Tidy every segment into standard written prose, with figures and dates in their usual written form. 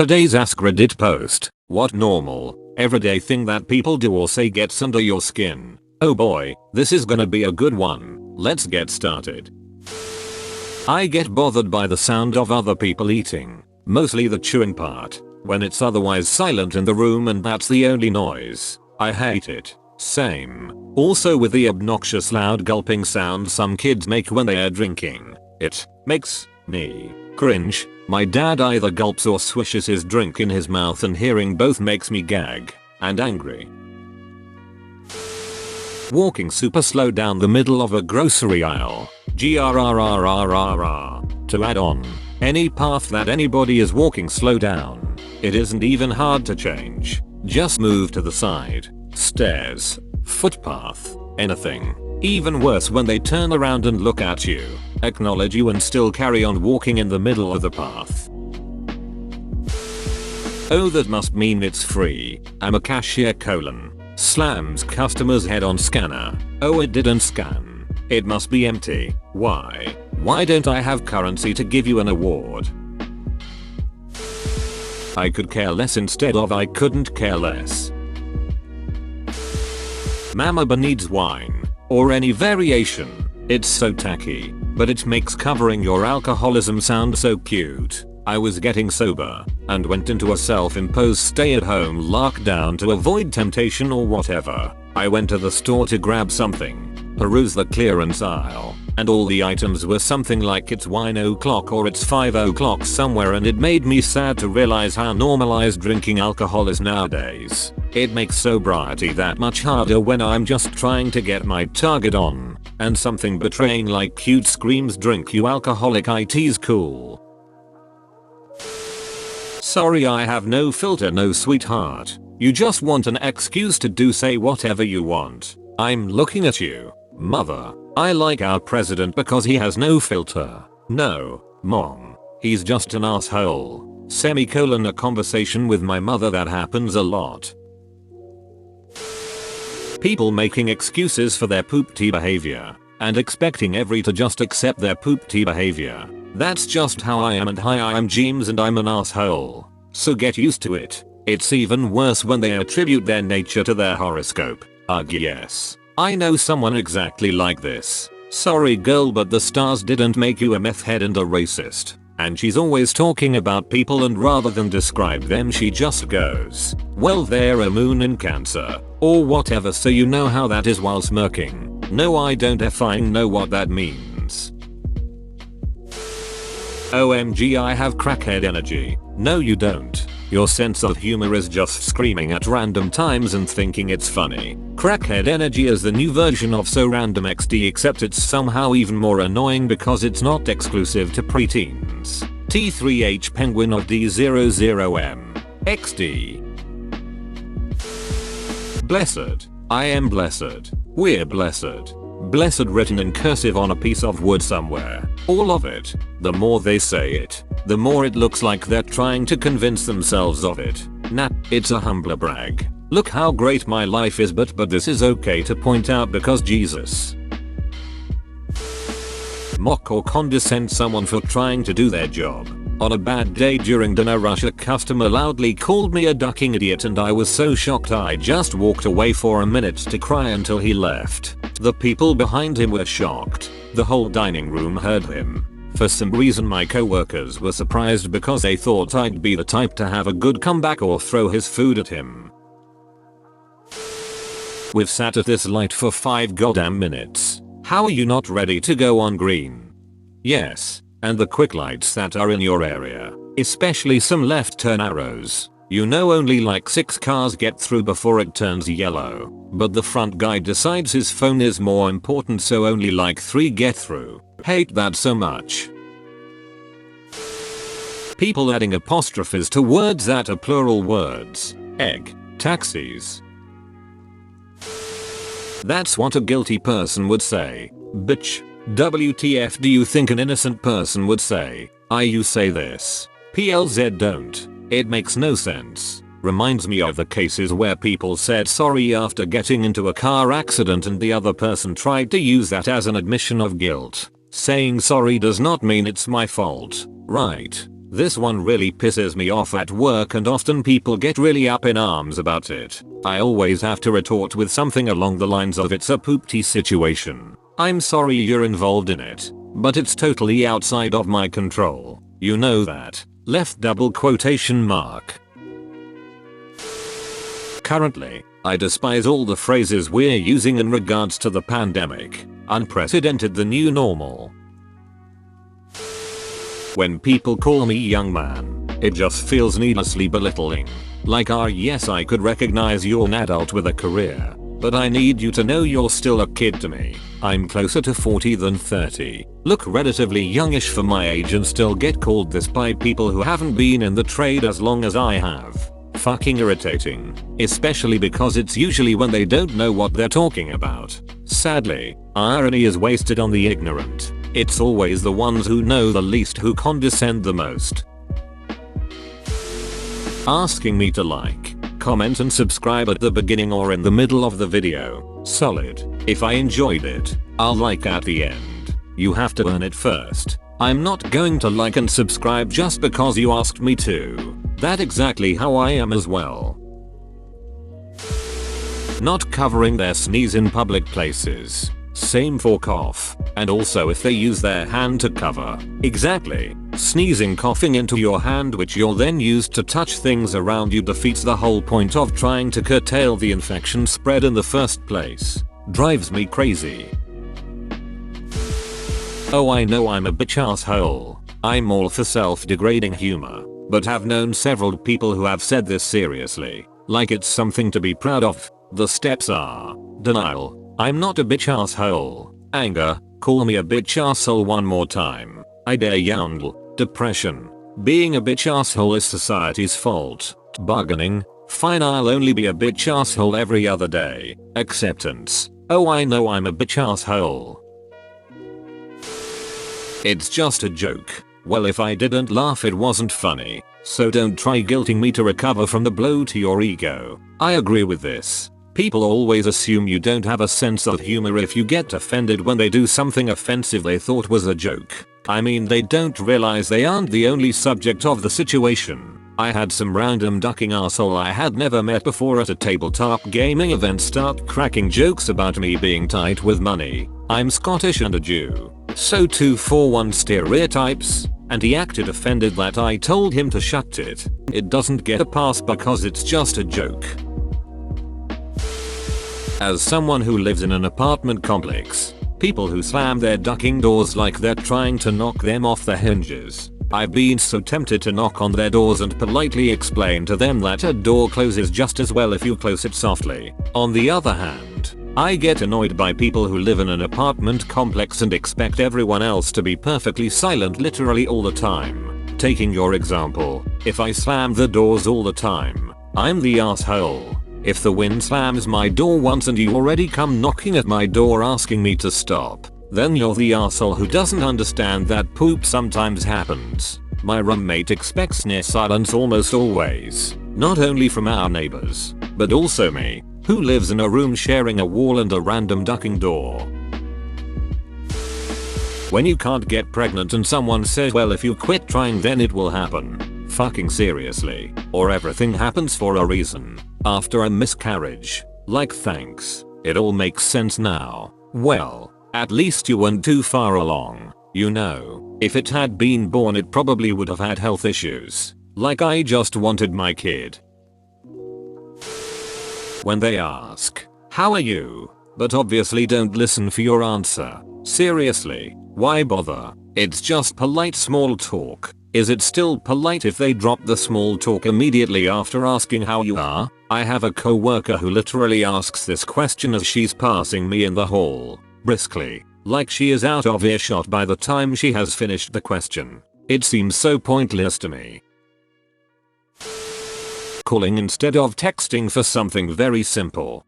Today's AskReddit post: what normal, everyday thing that people do or say gets under your skin? Oh boy, this is gonna be a good one. Let's get started. I get bothered by the sound of other people eating, mostly the chewing part, when it's otherwise silent in the room and that's the only noise. I hate it. Same. Also with the obnoxious loud gulping sound some kids make when they are drinking. It makes me cringe. My dad either gulps or swishes his drink in his mouth, and hearing both makes me gag and angry. Walking super slow down the middle of a grocery aisle. Grrrrrrrrr. To add on, any path that anybody is walking slow down. It isn't even hard to change. Just move to the side. Stairs, footpath, anything. Even worse when they turn around and look at you, acknowledge you and still carry on walking in the middle of the path. Oh, that must mean it's free. I'm a cashier : slams customer's head on scanner. Oh, it didn't scan. It must be empty. Why? Why don't I have currency to give you an award? I could care less instead of I couldn't care less. Mama needs wine. Or any variation. It's so tacky, but it makes covering your alcoholism sound so cute. I was getting sober and went into a self-imposed stay-at-home lockdown to avoid temptation or whatever. I went to the store to grab something, peruse the clearance aisle, and all the items were something like it's wine o'clock or it's 5 o'clock somewhere, and it made me sad to realize how normalized drinking alcohol is nowadays. It makes sobriety that much harder when I'm just trying to get my target on, and something betraying like cute screams drink you alcoholic, it's cool. Sorry, I have no filter, no sweetheart. You just want an excuse to say whatever you want. I'm looking at you, mother. I like our president because he has no filter. No, mom. He's just an asshole. A conversation with my mother that happens a lot. People making excuses for their poop-tea behavior and expecting to just accept their poop-tea behavior. That's just how I am, and hi, I'm James and I'm an asshole. So get used to it. It's even worse when they attribute their nature to their horoscope. Ugh, yes. I know someone exactly like this. Sorry girl, but the stars didn't make you a meth head and a racist. And she's always talking about people, and rather than describe them she just goes, well, they're a moon in Cancer, or whatever, so you know how that is, while smirking. No, I don't effing know what that means. OMG, I have crackhead energy. No you don't. Your sense of humor is just screaming at random times and thinking it's funny. Crackhead energy is the new version of So Random XD, except it's somehow even more annoying because it's not exclusive to preteens. T3H Penguin of D00M. XD. Blessed. I am blessed. We're blessed. Blessed written in cursive on a piece of wood somewhere. All of it. The more they say it, the more it looks like they're trying to convince themselves of it. Nah, it's a humbler brag. Look how great my life is, but this is okay to point out because Jesus. Mock or condescend someone for trying to do their job. On a bad day during dinner rush, a customer loudly called me a ducking idiot, and I was so shocked I just walked away for a minute to cry until he left. The people behind him were shocked. The whole dining room heard him. For some reason my coworkers were surprised because they thought I'd be the type to have a good comeback or throw his food at him. We've sat at this light for 5 goddamn minutes. How are you not ready to go on green? Yes, and the quick lights that are in your area, especially some left turn arrows. You know only like 6 cars get through before it turns yellow, but the front guy decides his phone is more important, so only like 3 get through. Hate that so much. People adding apostrophes to words that are plural words. Egg. Taxis. That's what a guilty person would say. Bitch. WTF do you think an innocent person would say? You say this. PLZ don't. It makes no sense. Reminds me of the cases where people said sorry after getting into a car accident and the other person tried to use that as an admission of guilt. Saying sorry does not mean it's my fault, right? This one really pisses me off at work and often people get really up in arms about it. I always have to retort with something along the lines of it's a poopty situation. I'm sorry you're involved in it, but it's totally outside of my control. You know that. Left double quotation mark. Currently, I despise all the phrases we're using in regards to the pandemic. Unprecedented, the new normal. When people call me young man, it just feels needlessly belittling. Like, yes, I could recognize you're an adult with a career, but I need you to know you're still a kid to me. I'm closer to 40 than 30, look relatively youngish for my age and still get called this by people who haven't been in the trade as long as I have. Fucking irritating, especially because it's usually when they don't know what they're talking about. Sadly, irony is wasted on the ignorant. It's always the ones who know the least who condescend the most. Asking me to like, comment and subscribe at the beginning or in the middle of the video. Solid. If I enjoyed it, I'll like at the end. You have to earn it first. I'm not going to like and subscribe just because you asked me to. That's exactly how I am as well. Not covering their sneeze in public places. Same for cough, and also if they use their hand to cover. Exactly. Sneezing coughing into your hand which you'll then use to touch things around you defeats the whole point of trying to curtail the infection spread in the first place. Drives me crazy. Oh, I know I'm a bitch asshole. I'm all for self-degrading humor, but have known several people who have said this seriously, like it's something to be proud of. The steps are: denial, I'm not a bitch asshole; anger, call me a bitch asshole one more time, I dare yandel; depression, being a bitch asshole is society's fault; bargaining, fine, I'll only be a bitch asshole every other day; acceptance, oh, I know I'm a bitch asshole. It's just a joke. Well, if I didn't laugh it wasn't funny, so don't try guilting me to recover from the blow to your ego. I agree with this. People always assume you don't have a sense of humor if you get offended when they do something offensive they thought was a joke. I mean, they don't realize they aren't the only subject of the situation. I had some random ducking arsehole I had never met before at a tabletop gaming event start cracking jokes about me being tight with money. I'm Scottish and a Jew, so 2-for-1 stereotypes, and he acted offended that I told him to shut it. It doesn't get a pass because it's just a joke. As someone who lives in an apartment complex, people who slam their ducking doors like they're trying to knock them off the hinges. I've been so tempted to knock on their doors and politely explain to them that a door closes just as well if you close it softly. On the other hand, I get annoyed by people who live in an apartment complex and expect everyone else to be perfectly silent literally all the time. Taking your example, if I slam the doors all the time, I'm the asshole. If the wind slams my door once and you already come knocking at my door asking me to stop, then you're the asshole who doesn't understand that poop sometimes happens. My roommate expects near silence almost always, not only from our neighbors, but also me, who lives in a room sharing a wall and a random ducking door. When you can't get pregnant and someone says, well, if you quit trying then it will happen. Fucking seriously. Or everything happens for a reason. After a miscarriage. Like, thanks. It all makes sense now. Well, at least you weren't too far along. You know, if it had been born it probably would have had health issues. Like, I just wanted my kid. When they ask, how are you? But obviously don't listen for your answer. Seriously, why bother? It's just polite small talk. Is it still polite if they drop the small talk immediately after asking how you are? I have a co-worker who literally asks this question as she's passing me in the hall, briskly, like she is out of earshot by the time she has finished the question. It seems so pointless to me. Calling instead of texting for something very simple.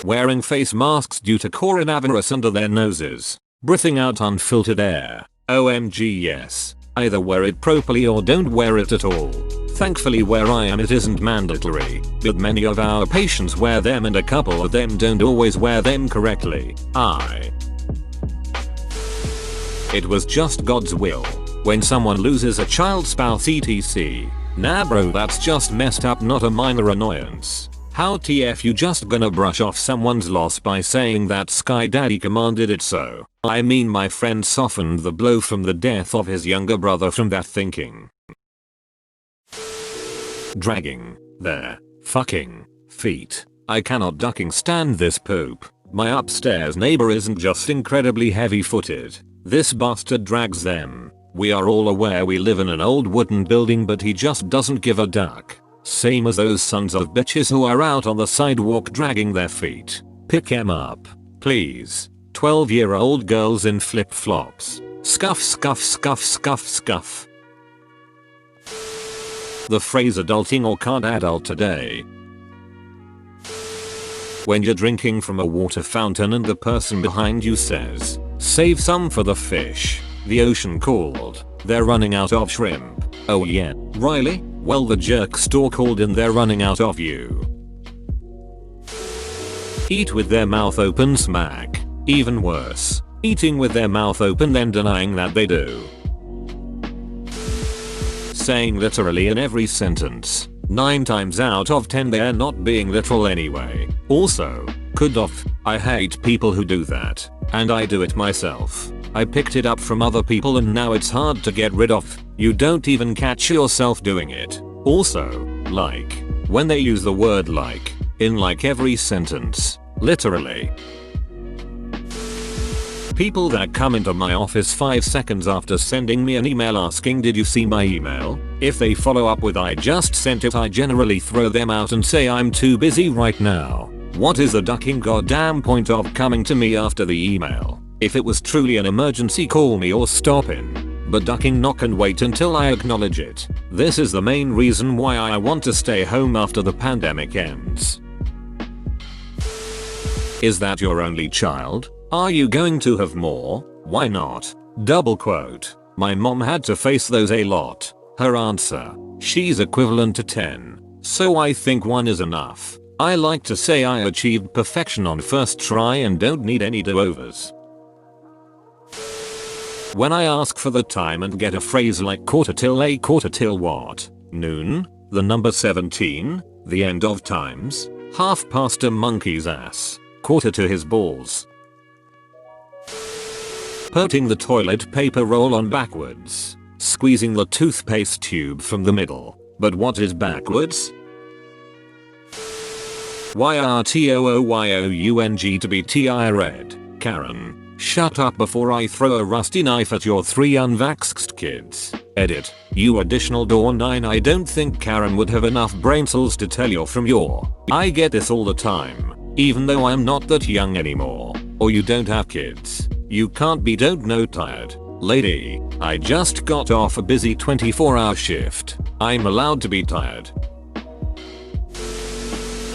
Wearing face masks due to coronavirus under their noses. Breathing out unfiltered air. OMG yes. Either wear it properly or don't wear it at all. Thankfully where I am it isn't mandatory, but many of our patients wear them and a couple of them don't always wear them correctly. It was just God's will. When someone loses a child, spouse, etc. Nah bro, that's just messed up, not a minor annoyance. How TF you just gonna brush off someone's loss by saying that Sky Daddy commanded it so? I mean, my friend softened the blow from the death of his younger brother from that thinking. Dragging their fucking feet. I cannot ducking stand this poop. My upstairs neighbor isn't just incredibly heavy footed. This bastard drags them. We are all aware we live in an old wooden building, but he just doesn't give a duck. Same as those sons of bitches who are out on the sidewalk dragging their feet. Pick him up, please. 12-year-old girls in flip-flops. Scuff scuff scuff scuff scuff. The phrase adulting or can't adult today. When you're drinking from a water fountain and the person behind you says, "Save some for the fish. The ocean called. They're running out of shrimp." Oh yeah, Riley? Well, the jerk store called and they're running out of you. Eat with their mouth open, smack. Even worse, eating with their mouth open then denying that they do. Saying literally in every sentence. 9 times out of 10 they're not being literal anyway. Also, kudof, I hate people who do that. And I do it myself. I picked it up from other people and now it's hard to get rid of. You don't even catch yourself doing it. Also, like, when they use the word like, in like every sentence. Literally. People that come into my office 5 seconds after sending me an email asking, "Did you see my email?" If they follow up with "I just sent it," I generally throw them out and say I'm too busy right now. What is the ducking goddamn point of coming to me after the email? If it was truly an emergency, call me or stop in. But ducking knock and wait until I acknowledge it. This is the main reason why I want to stay home after the pandemic ends. Is that your only child? Are you going to have more? Why not? Double quote. My mom had to face those a lot. Her answer. She's equivalent to 10. So I think 1 is enough. I like to say I achieved perfection on first try and don't need any do-overs. When I ask for the time and get a phrase like quarter till what? Noon? The number 17? The end of times? Half past a monkey's ass. Quarter to his balls. Putting the toilet paper roll on backwards. Squeezing the toothpaste tube from the middle. But what is backwards? YRTOOYOUNG to be TI-red. Karen. Shut up before I throw a rusty knife at your 3 unvaxxed kids. Edit. You additional door 9. I don't think Karen would have enough brain cells to tell you from your. I get this all the time. Even though I'm not that young anymore. Or you don't have kids. You can't be don't know tired. Lady, I just got off a busy 24-hour shift. I'm allowed to be tired.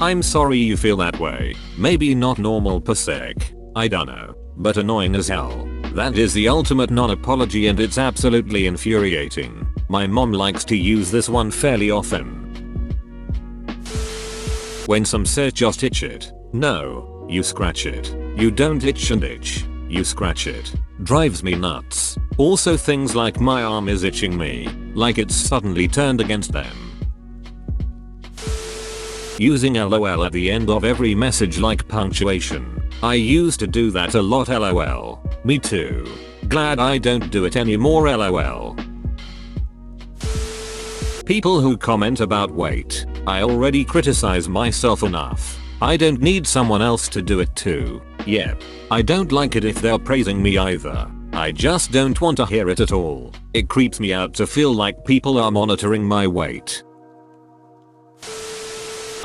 I'm sorry you feel that way. Maybe not normal per sec. I dunno. But annoying as hell. That is the ultimate non-apology and it's absolutely infuriating. My mom likes to use this one fairly often. When some says just itch it. No, you scratch it. You don't itch and itch. You scratch it. Drives me nuts. Also things like my arm is itching me. Like it's suddenly turned against them. Using LOL at the end of every message like punctuation. I used to do that a lot, LOL. Me too. Glad I don't do it anymore, LOL. People who comment about weight. I already criticize myself enough. I don't need someone else to do it too. Yep. I don't like it if they're praising me either. I just don't want to hear it at all. It creeps me out to feel like people are monitoring my weight.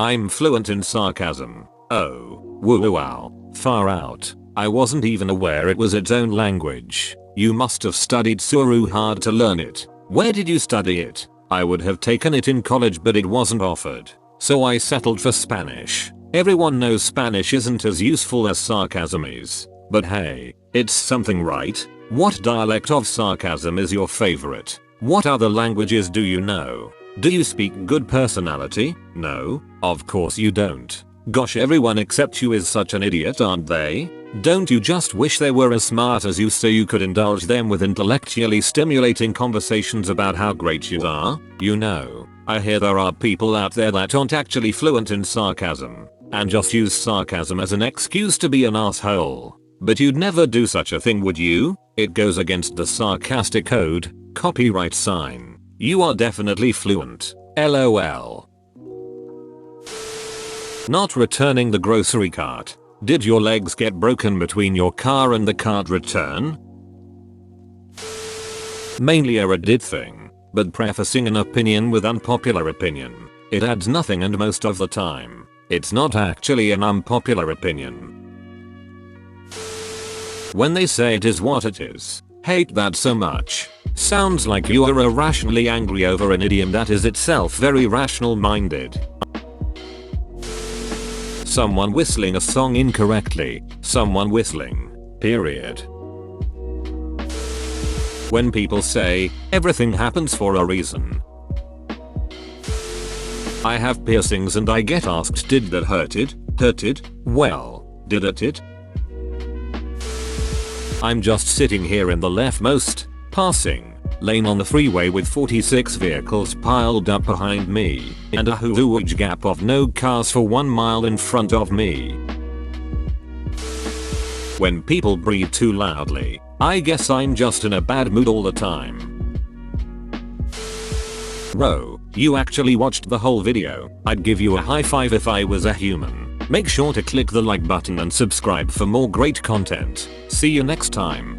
I'm fluent in sarcasm. Oh, woo wow, far out. I wasn't even aware it was its own language. You must have studied Suru hard to learn it. Where did you study it? I would have taken it in college but it wasn't offered. So I settled for Spanish. Everyone knows Spanish isn't as useful as sarcasm is. But hey, it's something, right? What dialect of sarcasm is your favorite? What other languages do you know? Do you speak good personality? No, of course you don't. Gosh, everyone except you is such an idiot, aren't they? Don't you just wish they were as smart as you so you could indulge them with intellectually stimulating conversations about how great you are? You know, I hear there are people out there that aren't actually fluent in sarcasm and just use sarcasm as an excuse to be an asshole. But you'd never do such a thing, would you? It goes against the sarcastic code. Copyright sign. You are definitely fluent. LOL. Not returning the grocery cart. Did your legs get broken between your car and the cart return? Mainly a Reddit thing, but prefacing an opinion with unpopular opinion. It adds nothing, and most of the time, it's not actually an unpopular opinion. When they say it is what it is, hate that so much. Sounds like you are irrationally angry over an idiom that is itself very rational minded. Someone whistling a song incorrectly. Someone whistling. Period. When people say, everything happens for a reason. I have piercings and I get asked, did that hurt it? Hurt it? Well, did it? I'm just sitting here in the leftmost passing lane on the freeway with 46 vehicles piled up behind me and a huge gap of no cars for 1 mile in front of me. When people breathe too loudly, I guess I'm just in a bad mood all the time. Bro, you actually watched the whole video. I'd give you a high five if I was a human. Make sure to click the like button and subscribe for more great content. See you next time.